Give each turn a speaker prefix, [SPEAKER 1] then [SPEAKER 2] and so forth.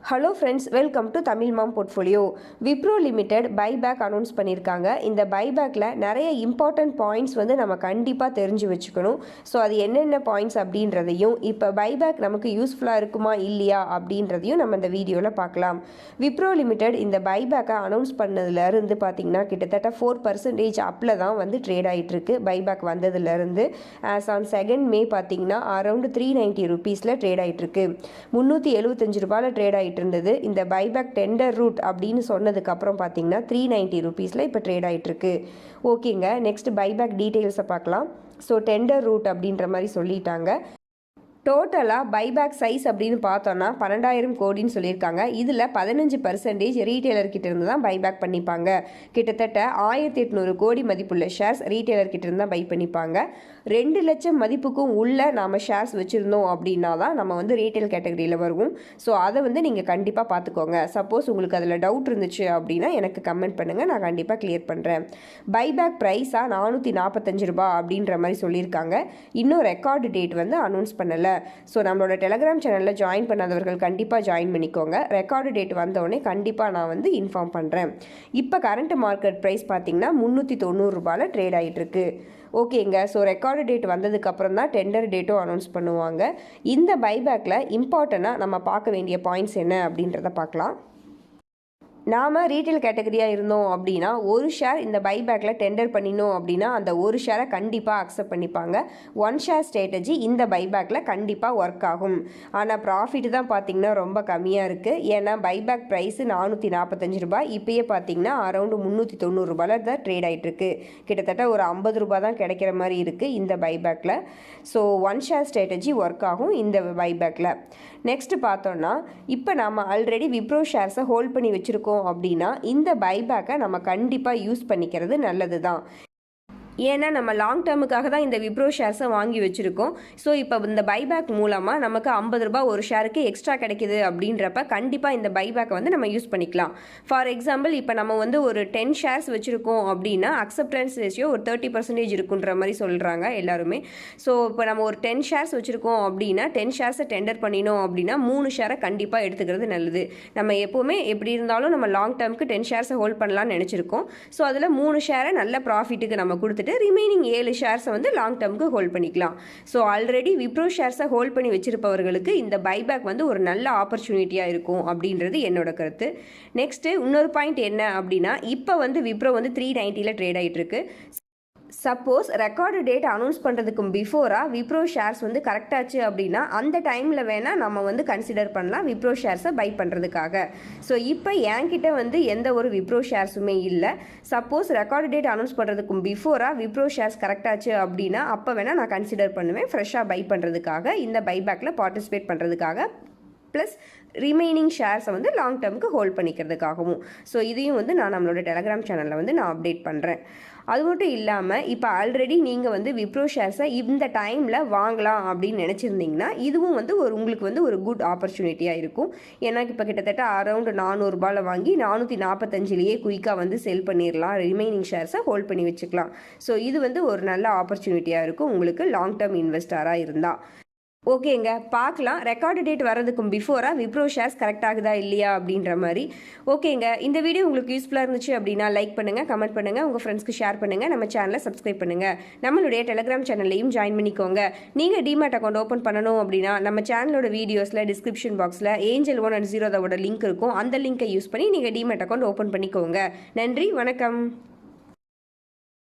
[SPEAKER 1] Hello friends, welcome to Tamil mom portfolio. Wipro limited buyback announce பண்ணியிருக்காங்க. இந்த பைபேக்கில் நிறைய இம்பார்ட்டன்ட் பாயிண்ட்ஸ் வந்து நம்ம கண்டிப்பாக தெரிஞ்சு வச்சுக்கணும். ஸோ அது என்னென்ன பாயிண்ட்ஸ் அப்படின்றதையும், இப்போ பைபேக் நமக்கு யூஸ்ஃபுல்லாக இருக்குமா இல்லையா அப்படின்றதையும் நம்ம இந்த வீடியோவில் பார்க்கலாம். விப்ரோ லிமிடெட் இந்த பைபேக்கை அனௌன்ஸ் பண்ணதுலேருந்து பார்த்தீங்கன்னா கிட்டத்தட்ட 4% அப்பில் தான் வந்து ட்ரேட் ஆகிட்டுருக்கு. பைபேக் வந்ததுலேருந்து ஆஸ் ஆன் 2 மே பார்த்தீங்கன்னா அரௌண்ட் 390 ருபீஸில் ட்ரேட் ஆகிட்டுருக்கு. 375 ரூபாயில் ட்ரேட் ஆகிட்டு இருந்தது. இந்த பைபேக் டெண்டர் ரூட் அப்படின்னு சொன்னதுக்கு அப்புறம் பார்த்தீங்கன்னா 390 ருபீஸில் இப்போ ட்ரேட் ஆகிட்டு இருக்கு. ஓகேங்க, நெக்ஸ்ட் பைபேக் டீட்டெயில்ஸை பார்க்கலாம். ஸோ டெண்டர் ரூட் அப்படின்ற மாதிரி சொல்லிட்டாங்க. டோட்டலாக பைபேக் சைஸ் அப்படின்னு பார்த்தோன்னா 12,000 கோடின்னு சொல்லியிருக்காங்க. இதில் 15% ரீட்டெயிலர்கிட்ட இருந்து தான் பைபேக் பண்ணிப்பாங்க. கிட்டத்தட்ட 1,800 கோடி மதிப்புள்ள ஷேர்ஸ் ரீட்டெயிலர்கிட்ட இருந்து தான் பை பண்ணிப்பாங்க. 2 லட்சம் மதிப்புக்கும் உள்ள நாம் ஷேர்ஸ் வச்சுருந்தோம் அப்படின்னா தான் நம்ம வந்து ரீட்டெயில் கேட்டகரியில் வருவோம். ஸோ அதை வந்து நீங்கள் கண்டிப்பாக பார்த்துக்கோங்க. சப்போஸ் உங்களுக்கு அதில் டவுட் இருந்துச்சு அப்படின்னா எனக்கு கமெண்ட் பண்ணுங்கள், நான் கண்டிப்பாக கிளியர் பண்ணுறேன். பைபேக் ப்ரைஸாக 445 ரூபா அப்படின்ற மாதிரி சொல்லியிருக்காங்க. இன்னும் ரெக்கார்டு டேட் வந்து அனௌன்ஸ் பண்ணலை. ஸோ நம்மளோட டெலகிராம் சேனலில் ஜாயின் பண்ணாதவர்கள் கண்டிப்பாக ஜாயின் பண்ணிக்கோங்க. ரெக்கார்டு டேட் வந்தோடனே கண்டிப்பாக நான் வந்து இன்ஃபார்ம் பண்ணுறேன். இப்போ கரண்ட் மார்க்கெட் ப்ரைஸ் பார்த்திங்கன்னா 390 ரூபாயில் ட்ரேட் ஆகிட்டு இருக்கு. ஓகேங்க, ஸோ ரெக்கார்டு டேட் வந்ததுக்கப்புறம் தான் டெண்டர் டேட்டும் அனௌன்ஸ் பண்ணுவாங்க. இந்த பைபேக்கில் இம்பார்ட்டண்ட்டாக நம்ம பார்க்க வேண்டிய பாயிண்ட்ஸ் என்ன அப்படின்றத பார்க்கலாம். நாம் ரீட்டைல் கேட்டகரியாக இருந்தோம் அப்படின்னா ஒரு ஷேர் இந்த பைபேக்கில் டெண்டர் பண்ணினோம் அப்படின்னா அந்த ஒரு ஷேரை கண்டிப்பாக அக்செப்ட் பண்ணிப்பாங்க. 1 ஷேர் ஸ்ட்ராட்டஜி இந்த பைபேக்கில் கண்டிப்பாக ஒர்க் ஆகும். ஆனால் ப்ராஃபிட் தான் பார்த்திங்கன்னா ரொம்ப கம்மியாக இருக்குது. ஏன்னா பைபேக் ப்ரைஸு 445 ரூபாய், இப்போயே பார்த்திங்கன்னா அரௌண்டு 390 ரூபாயில் தான் ட்ரேட் ஆகிட்டுருக்கு. கிட்டத்தட்ட ஒரு 50 ரூபா தான் கிடைக்கிற மாதிரி இருக்குது இந்த பைபேக்கில். ஸோ 1 ஷேர் ஸ்ட்ராட்டஜி ஒர்க் ஆகும் இந்த பைபேக்கில். நெக்ஸ்ட் பார்த்தோன்னா, இப்போ நாம் ஆல்ரெடி விப்ரோ ஷேர்ஸை ஹோல்ட் பண்ணி வச்சுருக்கோம் அப்படின்னா இந்த பைபேக்கை நம்ம கண்டிப்பாக யூஸ் பண்ணிக்கிறது நல்லது தான். ஏன்னா நம்ம லாங் டேர்முக்காக தான் இந்த விப்ரோ ஷேர்ஸை வாங்கி வச்சுருக்கோம். ஸோ இப்போ இந்த பைபேக் மூலமாக நமக்கு 50 ரூபா ஒரு ஷேருக்கு எக்ஸ்ட்ரா கிடைக்கிது அப்படின்றப்ப கண்டிப்பாக இந்த பைபேக்கை வந்து நம்ம யூஸ் பண்ணிக்கலாம். ஃபார் எக்ஸாம்பிள், இப்போ நம்ம வந்து ஒரு 10 ஷேர்ஸ் வச்சுருக்கோம் அப்படின்னா அக்செப்டன்ஸ் ரேஷியோ ஒரு 30% இருக்குன்ற மாதிரி சொல்கிறாங்க எல்லாருமே. ஸோ இப்போ நம்ம ஒரு 10 ஷேர்ஸ் வச்சுருக்கோம் அப்படின்னா 10 ஷேர்ஸை டெண்டர் பண்ணினோம் அப்படின்னா 3 ஷேரை கண்டிப்பாக எடுத்துக்கிறது நல்லது. நம்ம எப்போவுமே எப்படி இருந்தாலும் நம்ம லாங் டேர்முக்கு 10 ஷேர்ஸை ஹோல்ட் பண்ணலாம்னு நினச்சிருக்கோம். ஸோ அதில் 3 ஷேரை நல்ல ப்ராஃபிட்டுக்கு நம்ம கொடுத்துட்டு ரிமைனிங் 7 ஷேர்ஸை வந்து லாங் டேர்முக்கு ஹோல்ட் பண்ணிக்கலாம். ஸோ ஆல்ரெடி விப்ரோ ஷேர்ஸை ஹோல்ட் பண்ணி வச்சிருப்பவர்களுக்கு இந்த பைபேக் வந்து ஒரு நல்ல ஆப்பர்ச்சுனிட்டியாக இருக்கும் அப்படின்றது என்னோட கருத்து. நெக்ஸ்ட்டு இன்னொரு பாயிண்ட் என்ன அப்படின்னா, இப்போ வந்து விப்ரோ வந்து 390ல் ட்ரேட் ஆகிட்டு இருக்கு. சப்போஸ் ரெக்கார்டு டேட் அனௌன்ஸ் பண்ணுறதுக்கும் பிஃபோராக விப்ரோ ஷேர்ஸ் வந்து கரெக்டாச்சு அப்படின்னா அந்த டைமில் வேணால் நம்ம வந்து கன்சிடர் பண்ணலாம் விப்ரோ ஷேர்ஸை பை பண்ணுறதுக்காக. ஸோ இப்போ என்கிட்ட வந்து எந்த ஒரு விப்ரோ ஷேர்ஸுமே இல்லை. சப்போஸ் ரெக்கார்டு டேட் அனௌன்ஸ் பண்ணுறதுக்கும் பிஃபோராக விப்ரோ ஷேர்ஸ் கரெக்டாச்சு அப்படின்னா அப்போ வேணால் நான் கன்சிடர் பண்ணுவேன் ஃப்ரெஷ்ஷாக பை பண்ணுறதுக்காக, இந்த பைபேக்கில் பார்ட்டிசிபேட் பண்ணுறதுக்காக, ப்ளஸ் ரிமைனிங் ஷேர்ஸை வந்து லாங் டேர்முக்கு ஹோல்ட் பண்ணிக்கிறதுக்காகவும். ஸோ இதையும் வந்து நான் நம்மளோட டெலகிராம் சேனலில் வந்து நான் அப்டேட் பண்ணுறேன். அது மட்டும் இல்லாமல் இப்போ ஆல்ரெடி நீங்கள் வந்து விப்ரோ ஷேர்ஸை இந்த டைமில் வாங்கலாம் அப்படின்னு நினச்சிருந்தீங்கன்னா இதுவும் வந்து உங்களுக்கு வந்து ஒரு குட் ஆப்பர்ச்சுனிட்டியாக இருக்கும். ஏன்னா இப்போ கிட்டத்தட்ட அரௌண்ட் 400 ரூபாயில் வாங்கி 445லேயே குயிக்காக வந்து செல் பண்ணிடலாம். ரிமைனிங் ஷேர்ஸை ஹோல்ட் பண்ணி வச்சுக்கலாம். ஸோ இது வந்து ஒரு நல்ல ஆப்பர்ச்சுனிட்டியாக இருக்கும் உங்களுக்கு லாங் டேர்ம் இன்வெஸ்டராக இருந்தால். ஓகேங்க, பார்க்கலாம் ரெக்கார்டு டேட் வரதுக்கும் பிஃபோராக விப்ரோ ஷேர்ஸ் கரெக்ட் ஆகுதா இல்லையா அப்படின்ற மாதிரி. ஓகேங்க, இந்த வீடியோ உங்களுக்கு யூஸ்ஃபுல்லாக இருந்துச்சு அப்படின்னா லைக் பண்ணுங்கள், கமெண்ட் பண்ணுங்கள், உங்கள் ஃப்ரெண்ட்ஸ்க்கு ஷேர் பண்ணுங்கள், நம்ம சேனலை சப்ஸ்கிரைப் பண்ணுங்கள், நம்மளுடைய டெலகிராம் சேனல்லையும் ஜாயின் பண்ணிக்கோங்க. நீங்கள் டிமேட் அக்கௌண்ட் ஓப்பன் பண்ணணும் அப்படின்னா நம்ம சேனலோட வீடியோஸில் டிஸ்கிரிப்ஷன் பாக்ஸில் Angel 1 and Zerodha லிங்க் இருக்கும். அந்த லிங்கை யூஸ் பண்ணி நீங்கள் டிமேட் அக்கௌண்ட் ஓப்பன் பண்ணிக்கோங்க. நன்றி, வணக்கம்.